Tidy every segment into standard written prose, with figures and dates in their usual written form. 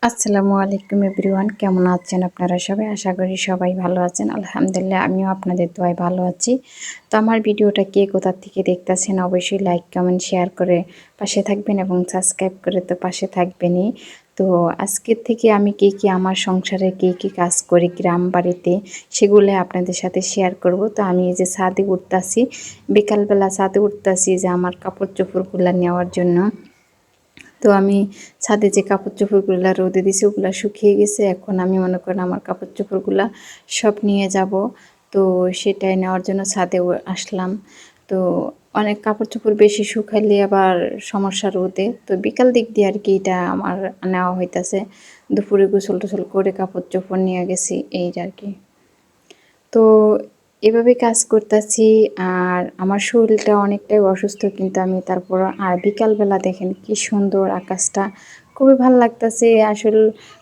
আসসালামু আলাইকুম এভরিওয়ান, কেমন আছেন আপনারা সবাই? আশা করি সবাই ভালো আছেন। আলহামদুলিল্লাহ আমিও আপনাদের দোয়ায় ভালো আছি। তো আমার ভিডিওটা কে কোথা থেকে দেখতেছেন অবশ্যই লাইক কমেন্ট শেয়ার করে পাশে থাকবেন এবং সাবস্ক্রাইব করে তো পাশে থাকবেনই। তো আজকের থেকে আমি কি আমার সংসারে কি কাজ করি গ্রাম বাড়িতে সেগুলো আপনাদের সাথে শেয়ার করব। তো আমি এই যে ছাদে উঠতাছি, বিকালবেলা ছাদে উঠতাছি যে আমার কাপড় চোপড়গুলো নেওয়ার জন্য। তো আমি ছাদে যে কাপড় চোপড়গুলো রোদে দিছি ওগুলো শুকিয়ে গেছে। এখন আমি মনে করেন আমার কাপড় চোপড়গুলো সব নিয়ে যাব। তো সেটাই নেওয়ার জন্য ছাদে আসলাম। তো অনেক কাপড় চোপড় বেশি শুকাইলে আবার সমস্যা রোদে, তো বিকাল দিক দিয়ে আর কি এটা আমার নেওয়া হইতাছে। দুপুরে গোসল টোসল করে কাপড় চোপড় নিয়ে গেছি এই আর কি। তো এভাবে কাজ করতেছি। আর আমার শরীরটা অনেকটাই অসুস্থ, কিন্তু আমি তারপর আর বিকালবেলা দেখেন কি সুন্দর আকাশটা, খুবই ভালো লাগতেছে। আসল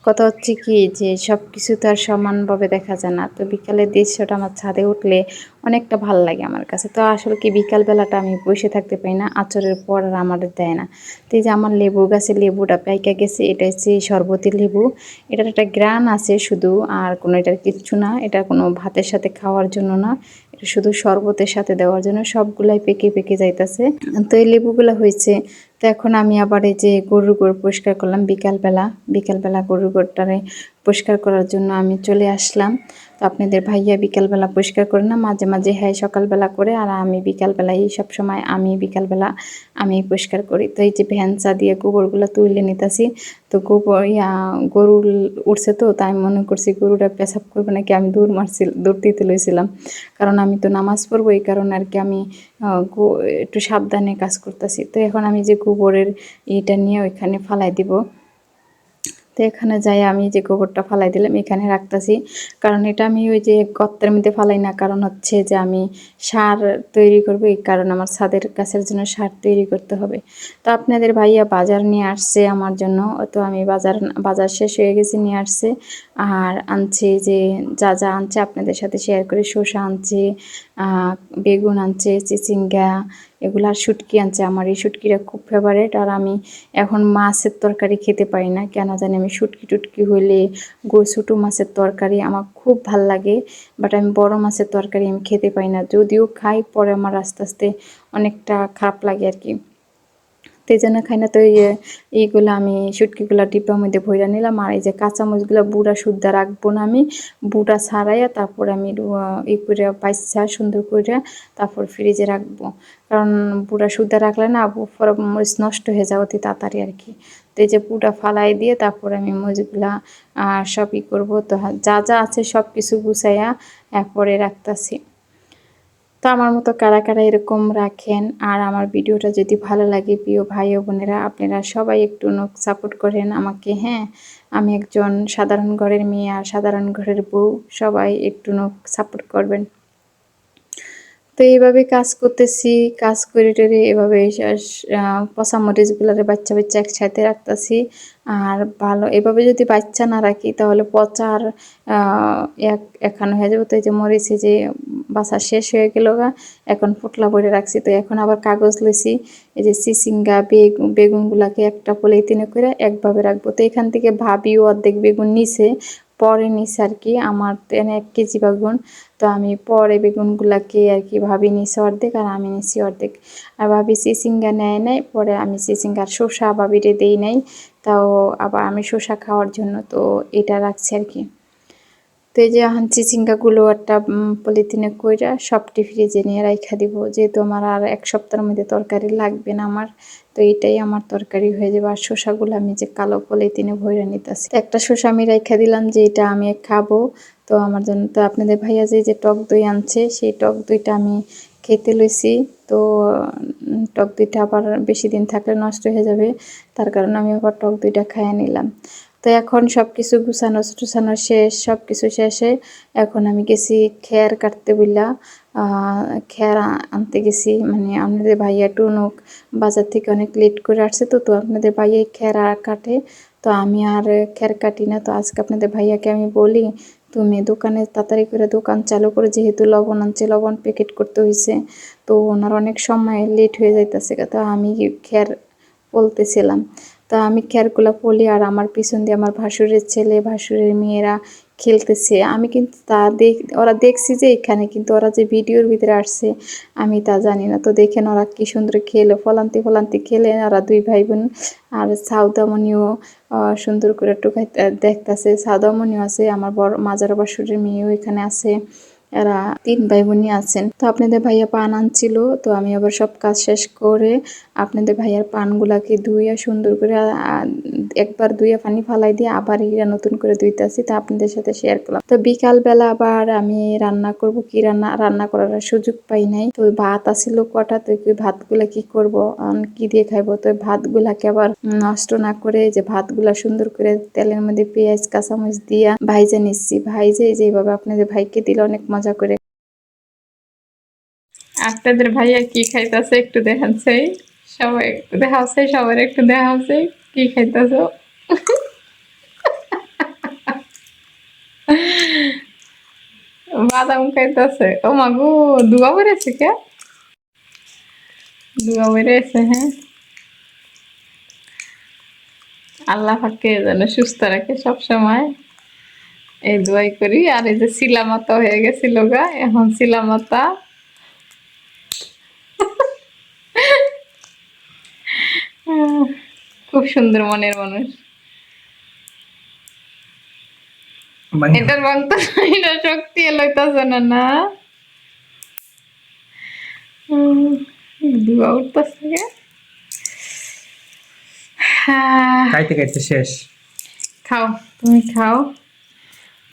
কথা হচ্ছে কি যে সব কিছু তো আর সমানভাবে দেখা যায় না। তো বিকালের দৃশ্যটা আমার ছাদে উঠলে অনেকটা ভালো লাগে আমার কাছে। তো আসলে কি বিকালবেলাটা আমি বসে থাকতে পারি না, আচরের পর আর আমাদের দেয় না। তো এই যে আমার লেবু গাছে লেবুটা পাইকা গেছে, এটা হচ্ছে শরবতি লেবু। এটার একটা গ্রান আছে শুধু, আর কোনো এটার কিচ্ছু না। এটা কোনো ভাতের সাথে খাওয়ার জন্য না, এটা শুধু শরবতের সাথে দেওয়ার জন্য। সবগুলাই পেকে পেকে যাইতাছে। তো এই লেবুগুলো হয়েছে। তো এখন আমি আবার এই যে গরুর গোড় পরিষ্কার করলাম বিকালবেলা গরুর গোড়টারে পরিষ্কার করার জন্য আমি চলে আসলাম। তো আপনাদের ভাইয়া বিকালবেলা পরিষ্কার করে না, মাঝে মাঝে হ্যাঁ সকালবেলা করে, আর আমি বিকালবেলাই সবসময় আমি বিকালবেলা আমি পরিষ্কার করি। তো এই যে ভ্যানচা দিয়ে গোবরগুলো তুলে নিতেছি। তো গরু উঠছে, তো তাই মনে করছি গরুটা পেশাব করবে নাকি, আমি দৌড় দিতে লইছিলাম। কারণ আমি তো নামাজ পড়বো, এই কারণে আর কি আমি একটু সাবধানে কাজ করতেছি। তো এখন আমি যে গোবরের এটা নিয়ে ওইখানে ফালাই দিব। তো এখানে যাই আমি যে গোবরটা ফালাই দিলাম এখানে রাখতেছি। কারণ এটা আমি ওই যে গর্তের মধ্যে ফালাই না, কারণ হচ্ছে যে আমি সার তৈরি করব, এই কারণে আমার ছাদের গাছের জন্য সার তৈরি করতে হবে। তো আপনাদের ভাইয়া বাজার নিয়ে আসছে আমার জন্য। তো আমি বাজার শেষ হয়ে গেছে, নিয়ে আসছে। আর আনছে যে যা যা আনছে আপনাদের সাথে শেয়ার করে, শসা আনছে, বেগুন আনছে, চিচিঙ্গা, এগুলো আর শুটকি আনছে। আমার এই শুটকিটা খুব ফেভারিট। আর আমি এখন মাছের তরকারি খেতে পারি না কেন জানি, আমি শুটকি টুটকি হইলে ছোটো মাছের তরকারি আমার খুব ভাল লাগে, বাট আমি বড় মাছের তরকারি আমি খেতে পারি না। যদিও খাই, পরে আমার আস্তে আস্তে অনেকটা খারাপ লাগে আর কি। তো এই জন্য খাই না। তো এইগুলো আমি শুটকিগুলো ডিব্বার মধ্যে ভইরা নিলাম। আর এই যে কাঁচামরিচগুলো বুড়া শুদ্ধা রাখবো না, আমি বুড়া ছাড়াইয়া তারপর আমি ই করে বাইসা সুন্দর করে তারপর ফ্রিজে রাখবো। কারণ বুড়া শুদ্ধা রাখলে না মরিচ নষ্ট হয়ে যাওয়া অতি তাড়াতাড়ি আর কি। তো এই যে পুরা ফালাই দিয়ে তারপর আমি মরিচগুলা সব ই করবো। তো যা যা আছে সব কিছু গুছাইয়া এরপরে রাখতেছি। তো আমার মতো কারা কারা এরকম রাখেন? আর আমার ভিডিওটা যদি ভালো লাগে প্রিয় ভাই ও বোনেরা, আপনারা সবাই একটু সাপোর্ট করেন আমাকে। হ্যাঁ, আমি একজন সাধারণ ঘরের মেয়ে আর সাধারণ ঘরের বউ, সবাই একটু সাপোর্ট করবেন। তো এইভাবে কাজ করতেছি, কাজ করে টেরে এভাবে পচা মরিচগুলোরে বাচ্চা বাচ্চা একসাথে রাখতেছি। আর ভালো এভাবে যদি বাচ্চা না রাখি তাহলে পচার এখানে হয়ে যাবে। তো এই যে মরিচ যে বাসা শেষ হয়ে গেল গা, এখন পোটলা ভরে রাখছি। তো এখন আবার কাগজ লইছি, এই যে চিচিঙ্গা বেগুনগুলাকে একটা পলিথিনে করে একভাবে রাখবো। তো এখান থেকে ভাবিও অর্ধেক বেগুন নিছে, পরে নিছে আর কি। আমার 1 কেজি বেগুন, তো আমি পরে বেগুনগুলাকে আর কি ভাবি নিছি অর্ধেক আর আমি নিছি অর্ধেক। আর ভাবি চিচিঙ্গা নেয় নাই, পরে আমি চিচিঙ্গার শসা ভাবিরে দেই নাই, তাও আবার আমি শসা খাওয়ার জন্য তো এটা রাখছি আর কি। তো এই যে এখন চিচিঙ্গাগুলো একটা পলিথিনে কইরা সবটি ফ্রিজে নিয়ে রাইখা দিব, যেহেতু আমার আর 1 সপ্তাহের মধ্যে তরকারি লাগবে না আমার। তো এটাই আমার তরকারি হয়ে যাবে। আর শসাগুলো আমি যে কালো পলিথিনে ভরে নিতেছি, একটা শসা আমি রাইখা দিলাম যে এটা আমি খাবো। তো আমার জন্য তো আপনাদের ভাইয়া যে টক দই আনছে, সেই টক দইটা আমি খেতে লইছি। তো টক দইটা আবার বেশি দিন থাকলে নষ্ট হয়ে যাবে, তার কারণে আমি আবার টক দইটা খাইয়ে নিলাম। তো এখন সব কিছু গুছানো টুছানো শেষ, সব কিছু শেষে এখন আমি গেছি খের কাটতে বললা। খের আনতে গেছি, মানে আপনাদের ভাইয়া টুনুক বাজার থেকে অনেক লেট করে আসছে। তো আপনাদের ভাইয়া খের কাটে, তো আমি আর খের কাটি না। তো আজকে আপনাদের ভাইয়াকে আমি বলি তুমি দোকানে তাড়াতাড়ি করে দোকান চালু করে, যেহেতু লবণ আনছে, লবণ প্যাকেট করতে হয়েছে। তো ওনার অনেক সময় লেট হয়ে যাইতেছে। তো আমি খের বলতেছিলাম। তা আমি খেরগুলা পলি আর আমার পিছন দিয়ে আমার ভাসুরের ছেলে ভাসুরের মেয়েরা খেলতেছে। আমি কিন্তু ওরা দেখছি যে এখানে, কিন্তু ওরা যে ভিডিওর ভিতরে আসছে আমি তা জানি না। তো দেখেন ওরা কি সুন্দর খেলে, ফলান্তি ফলান্তি খেলে ওরা দুই ভাই বোন। আর সাউদামণিও সুন্দর করে টুকাই দেখতেছে। সাউদামণিও আছে, আমার বড় মাজার বাসুরের মেয়েও এখানে আছে। এরা তিন ভাই বোনই আছেন। তো আপনাদের ভাইয়া পান আনছিল, তো আমি আবার সব কাজ শেষ করে আপনাদের ভাইয়ার পানগুলাকে ধুইয়া সুন্দর করে একবার ধুইয়া পানি ফালাই দিয়ে আবার ইরা নতুন করে ধুইতেছি, তা আপনাদের সাথে শেয়ার করলাম। তো বিকাল বেলা আবার আমি রান্না করব, কি রান্না করার সুযোগ পাই নাই। তো ভাত আসিল কটা, তো ভাতগুলা কি করব, কি দিয়ে খাইবো। তো ভাতগুলাকে আবার নষ্ট না করে যে ভাতগুলা সুন্দর করে তেলের মধ্যে পেঁয়াজ কাঁচামরিচ দিয়া ভাইজে নিচ্ছি। ভাইজে যেভাবে আপনাদের ভাইকে দিলে অনেক মজা করে। আপনাদের ভাইয়া কি খাইতেছে একটু দেখাচ্ছে, সবাই একটু দেখাচ্ছে, সবার একটু দেখাচ্ছে কি খাইতেছ। বাদাম খাইতেছে। ও মাগো, দুয়া বেড়েছে কে, দুয়া বেড়েছে। হ্যাঁ, আল্লাহ পাকে যেন সুস্থ রাখে সব সময়, এই দোয়াই করি। আর এই যে শিলামাতা হয়ে গেছিল গা, এখন শিলামাতা। খুব সুন্দর মনের মানুষ। এটার রং তো এটা শক্তি লইতাছে না না। দুয়া উঠতেছে কে। খাইতে খাইতে শেষ। খাও, তুমি খাও,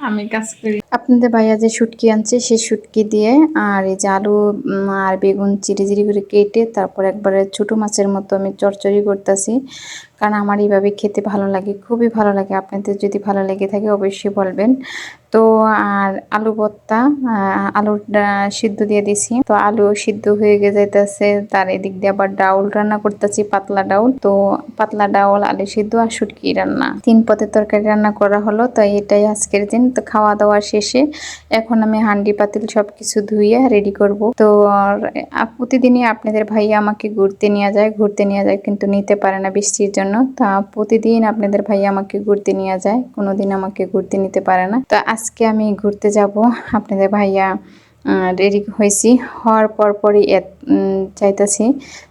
আমি কাজ করি। আপনাদের ভাইয়া যে শুটকি আনছে সেই শুটকি দিয়ে আর এই যে আলু আর বেগুন চিরি চিরি করে কেটে তারপর একবারে ছোট মাছের মতো আমি চড়চড়ি করতেছি, কারণ আমার এইভাবে খেতে ভালো লাগে, খুবই ভালো লাগে। আপনাদের যদি ভালো লেগে থাকে অবশ্যই বলবেন। তো আর আলু ভর্তা, আলুটা সিদ্ধ দিয়ে দিছি, তো আলু সিদ্ধ হয়ে যাইতেছে। তার এদিক দিয়ে আবার ডাউল রান্না করতেছি, পাতলা ডাউল। তো পাতলা ডাউল, আলু সিদ্ধ আর শুটকি রান্না, 3 পদের তরকারি রান্না করা হলো। তো এটাই আজকের দিন। তো খাওয়া দাওয়া শেষে এখন আমি হান্ডি পাতিল সবকিছু ধুইয়ে রেডি করব। তো প্রতিদিনই আপনাদের ভাইয়া আমাকে ঘুরতে নিয়ে যায় কিন্তু নিতে পারে না বৃষ্টির জন্য। তা প্রতিদিন আপনাদের ভাইয়া আমাকে ঘুরতে নিয়ে যায়, কোনোদিন আমাকে ঘুরতে নিতে পারে না। তো আজকে আমি ঘুরতে যাব। আপনাদের ভাইয়া রেডি হয়েছি, হওয়ার পরই যাইতেছি।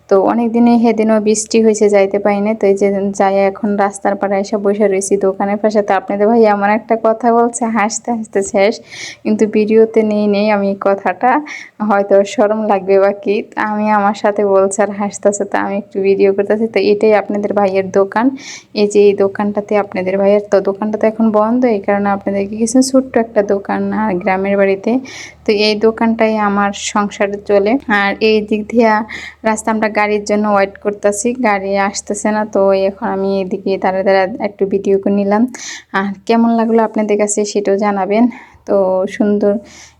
তো অনেক দিনে সেদিনও বৃষ্টি হয়েছে, যাইতে পারি না। তো এই যে যাই এখন রাস্তার পাড়ে এসে বসে রয়েছি দোকানের পাশে। তো আপনাদের ভাই আমার একটা কথা বলছে, হাসতে হাসতে শেষ, কিন্তু ভিডিওতে নেই আমি কথাটা, হয়তো শরম লাগবে বা কি। আমি আমার সাথে বলছে আর হাসতেছে, তো আমি একটু ভিডিও করতেছি। তো এটাই আপনাদের ভাইয়ের দোকান। এই যে এই দোকানটাতে আপনাদের ভাইয়ের, তো দোকানটা তো এখন বন্ধ, এই কারণে আপনাদেরকে কিছু ছোট্ট একটা দোকান আর গ্রামের বাড়িতে। তো এই দোকানটাই আমার সংসারে চলে। আর এই দিক দিয়ে রাস্তা আমরা গাড়ির জন্য ওয়েট করতেছি, গাড়ি আসতেছে না। তো এখন আমি এদিকে দাঁড়া একটু ভিডিও করে নিলাম। আর কেমন লাগলো আপনাদের কাছে সেটাও জানাবেন। তো সুন্দর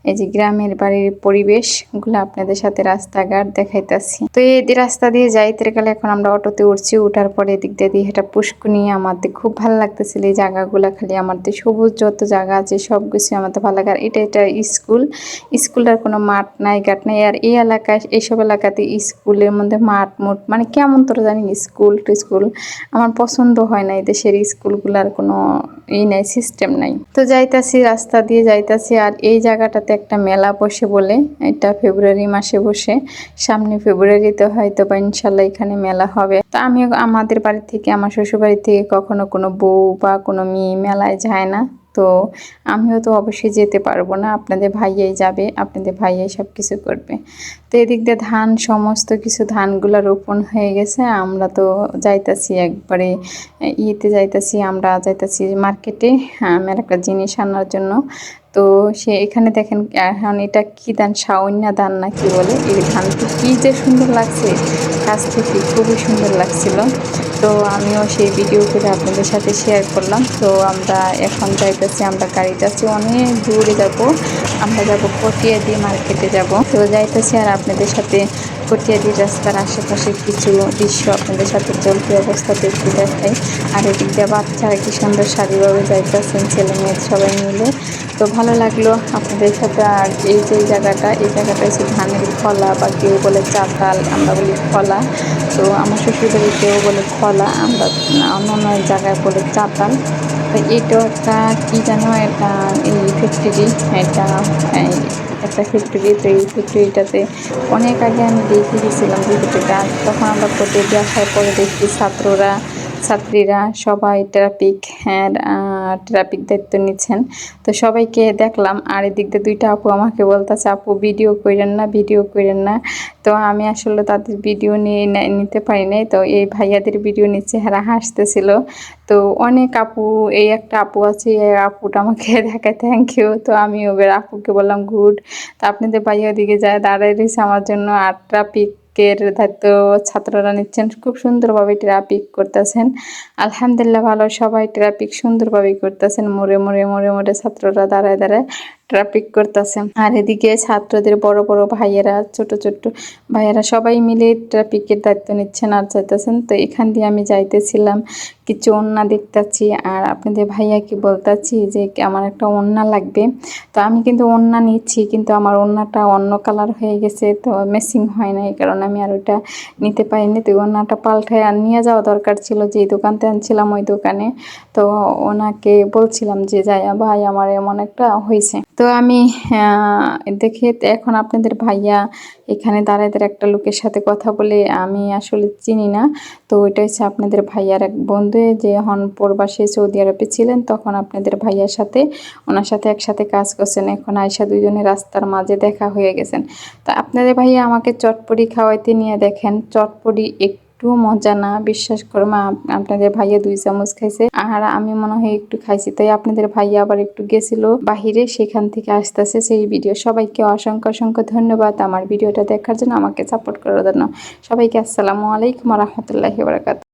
এই যে গ্রামের বাড়ির পরিবেশগুলো আপনাদের সাথে রাস্তাঘাট দেখাইতেছি। তো এই রাস্তা দিয়ে যাইতে গেলে এখন আমরা অটোতে উঠছি, উঠার পরে এদিক দিয়ে এটা পুষ্করণী। আমাদের খুব ভালো লাগতেছিল এই জায়গাগুলো, খালি আমাদের সবুজ যত জায়গা আছে সব কিছু আমাদের ভালো লাগে। আর এটা স্কুলটার কোনো মাঠ নাই, ঘাট নাই। আর এই এলাকায়, এইসব এলাকাতে স্কুলের মধ্যে মাঠ মানে কেমন তোরা জানি, স্কুল আমার পছন্দ হয় না। এই দেশের স্কুলগুলার কোনো নাই, সিস্টেম নাই। তো যাইতাছি, রাস্তা দিয়ে যাইতাছি। আর এই জায়গাটাতে একটা মেলা বসে বলে, এটা ফেব্রুয়ারি মাসে বসে, সামনে ফেব্রুয়ারিতে হয়তো বা ইনশাল্লাহ এখানে মেলা হবে। তো আমি আমাদের বাড়ি থেকে, আমার শ্বশুর বাড়ি থেকে কখনো কোনো বউ বা কোনো মেয়ে মেলায় যায় না। তো আমিও তো অবশ্যই যেতে পারবো না, আপনাদের ভাইয়াই যাবে, আপনাদের ভাইয়াই সব কিছু করবে। তো এদিক দিয়ে সমস্ত কিছু ধানগুলো রোপণ হয়ে গেছে। আমরা তো যাইতাছি একবারে আমরা যাইতাছি মার্কেটে আমার একটা জিনিস আনার জন্য। তো এখানে দেখেন এখন এটা কি ধান, শাওনা ধান না কি বলে, এই ধানটি কি যে সুন্দর লাগছে, কাছ থেকে খুবই সুন্দর লাগছিল। তো আমিও সেই ভিডিও করে আপনাদের সাথে শেয়ার করলাম। তো আমরা এখন যাইতেছি, আমরা গাড়িতে আছি, অনেক দূরে যাব, আমরা যাব পটিয়া দিয়ে মার্কেটে যাব। তো যাইতেছি আর আপনাদের সাথে কটিয়াদি রাস্তার আশেপাশে কিছু দৃশ্য আপনাদের সাথে চলতি অবস্থাতে একটু দেখাই। আর এদিক দিয়ে বাচ্চারা কি সুন্দর সারিভাবে যাইতেছেন, ছেলে মেয়ে সবাই মিলে। তো ভালো লাগলো আপনাদের সাথে। আর এই যে জায়গাটা হচ্ছে ধানের খলা, বা কেউ বলে চাতাল, আমরা বলি খলা। তো আমার শ্বশুরবাড়ি কেউ বলে খলা, আমরা অন্য অন্য জায়গায় বলে চাতাল। তো এটাও একটা কি জানো, এটা এই ফ্যাক্টরি, এটা একটা ফ্যাক্টরি। তো এই ফ্যাক্টরিটাতে অনেক আগে আমি দেখে গেছিলাম ভিডিওটা। তখন আমরা প্রতিদিন আসার পরে দেখি ছাত্রীরা সবাই ট্রাফিক দায়িত্ব নিচ্ছেন। তো সবাইকে দেখলাম। আর এদিক দিয়ে দুইটা আপু আমাকে বলতেছে, আপু ভিডিও করেন না। তো আমি আসলে তাদের ভিডিও নিতে পারি নাই। তো এই ভাইয়াদের ভিডিও নিচ্ছে, এরা হাসতেছিল। তো অনেক আপু, এই একটা আপু আছে, এই আপুটা আমাকে দেখায় থ্যাংক ইউ। তো আমি ওদের আপুকে বললাম গুড। তো আপনাদের ভাইয়া দিকে যায় দাঁড়ায় রয়েছে আমার জন্য। আর ট্রাফিকের দায়িত্ব ছাত্ররা নিচ্ছেন, খুব সুন্দরভাবে ট্রাফিক করতেছেন। আলহামদুলিল্লাহ ভালো, সবাই ট্রাফিক সুন্দরভাবে করতেছেন। মোড়ে ছাত্ররা দাঁড়ায় ট্রাফিক করতেছে। আর এদিকে ছাত্রদের বড় বড় ভাইয়েরা, ছোট ভাইয়েরা সবাই মিলে ট্রাফিকের দায়িত্ব নিচ্ছেন আর যাইতেছেন। তো এখান দিয়ে আমি যাইতেছিলাম, কিছু ওড়না দেখতেছি। আর আপনাদের ভাইয়াকে বলতেছি যে আমার একটা ওড়না লাগবে। তো আমি কিন্তু ওড়না নিচ্ছি, কিন্তু আমার ওড়নাটা অন্য কালার হয়ে গেছে, তো ম্যাচিং হয় না, এই কারণে আমি আর ওইটা নিতে পারিনি। তো ওড়নাটা পাল্টায় আর নিয়ে যাওয়া দরকার ছিল, যেই দোকানতে আনছিলাম ওই দোকানে। তো ওনাকে বলছিলাম যে যাই ভাই, আমার এমন একটা হয়েছে। তো আমি দেখে এখন আপনাদের ভাইয়া এখানে দাঁড়ায় একটা লোকের সাথে কথা বলে, আমি আসলে চিনি না। তো ওইটা হচ্ছে আপনাদের ভাইয়ার এক বন্ধু, যে এখন প্রবাসী সৌদি আরবে ছিলেন, তখন আপনাদের ভাইয়ার সাথে ওনার সাথে একসাথে কাজ করছেন। এখন আয়সা দুজনে রাস্তার মাঝে দেখা হয়ে গেছেন। তো আপনাদের ভাইয়া আমাকে চটপটি খাওয়াইতে নিয়ে, দেখেন চটপটি একটু মজা না, বিশ্বাস করো মা। আপনাদের ভাইয়া 2 চামচ খাইছে, আর আমি মনে হয় একটু খাইছি। তাই আপনাদের ভাইয়া আবার একটু গেছিল বাহিরে, সেখান থেকে আসতেছে সেই ভিডিও। সবাইকে অসংখ্য ধন্যবাদ আমার ভিডিওটা দেখার জন্য, আমাকে সাপোর্ট করার জন্য। সবাইকে আসসালামু আলাইকুম ওয়া রাহমাতুল্লাহি ওয়া বারাকাতুহু।